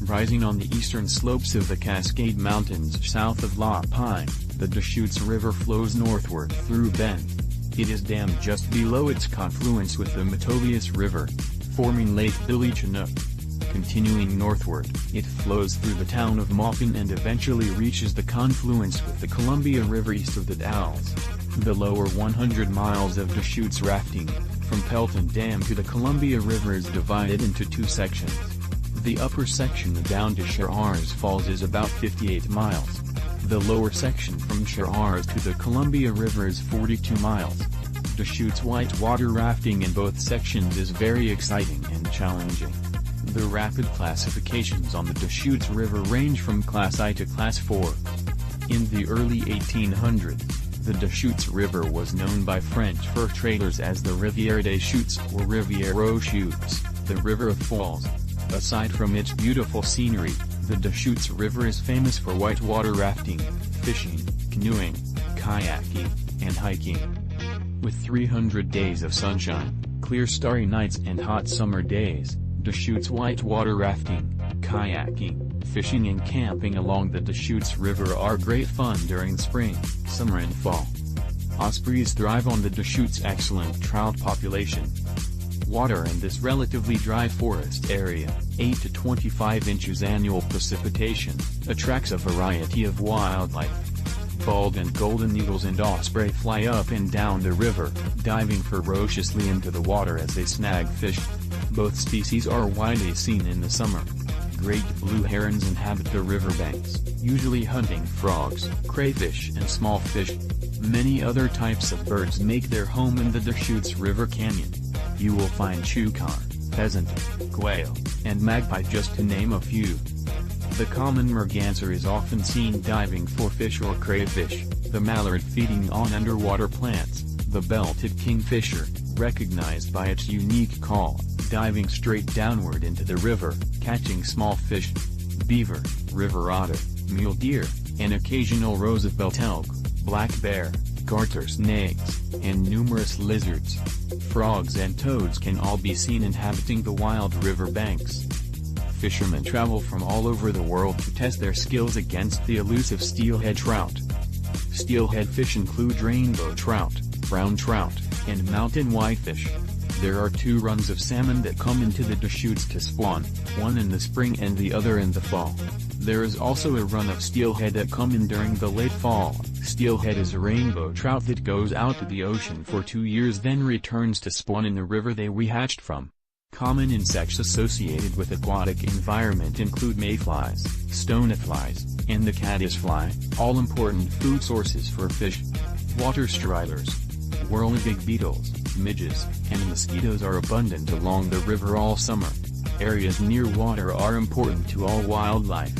Rising on the eastern slopes of the Cascade Mountains south of La Pine, the Deschutes River flows northward through Bend. It is dammed just below its confluence with the Metolius River, forming Lake Billy Chinook. Continuing northward, it flows through the town of Maupin and eventually reaches the confluence with the Columbia River east of the Dalles. The lower 100 miles of Deschutes rafting, from Pelton Dam to the Columbia River, is divided into two sections. The upper section down to Charles Falls is about 58 miles. The lower section from Charles to the Columbia River is 42 miles. Deschutes whitewater rafting in both sections is very exciting and challenging. The rapid classifications on the Deschutes River range from Class I to Class 4. In the early 1800s, the Deschutes River was known by French fur traders as the Rivière des Chutes or Rivière aux Chutes, the River of Falls. Aside from its beautiful scenery, the Deschutes River is famous for whitewater rafting, fishing, canoeing, kayaking, and hiking. With 300 days of sunshine, clear starry nights and hot summer days, Deschutes whitewater rafting, kayaking, fishing and camping along the Deschutes River are great fun during spring, summer and fall. Ospreys thrive on the Deschutes' excellent trout population. Water in this relatively dry forest area, 8 to 25 inches annual precipitation, attracts a variety of wildlife. Bald and golden eagles and osprey fly up and down the river, diving ferociously into the water as they snag fish. Both species are widely seen in the summer. Great blue herons inhabit the riverbanks, usually hunting frogs, crayfish and small fish. Many other types of birds make their home in the Deschutes River Canyon. You will find chukar, pheasant, quail, and magpie just to name a few. The common merganser is often seen diving for fish or crayfish, the mallard feeding on underwater plants, the belted kingfisher, recognized by its unique call, diving straight downward into the river, catching small fish, beaver, river otter, mule deer, an occasional Roosevelt elk, black bear, garter snakes, and numerous lizards. Frogs and toads can all be seen inhabiting the wild river banks. Fishermen travel from all over the world to test their skills against the elusive steelhead trout. Steelhead fish include rainbow trout, brown trout, and mountain whitefish. There are two runs of salmon that come into the Deschutes to spawn, one in the spring and the other in the fall. There is also a run of steelhead that come in during the late fall. Steelhead is a rainbow trout that goes out to the ocean for 2 years then returns to spawn in the river they hatched from. Common insects associated with aquatic environment include mayflies, stoneflies, and the caddisfly, all important food sources for fish. Water striders, whirligig beetles, midges, and mosquitoes are abundant along the river all summer. Areas near water are important to all wildlife.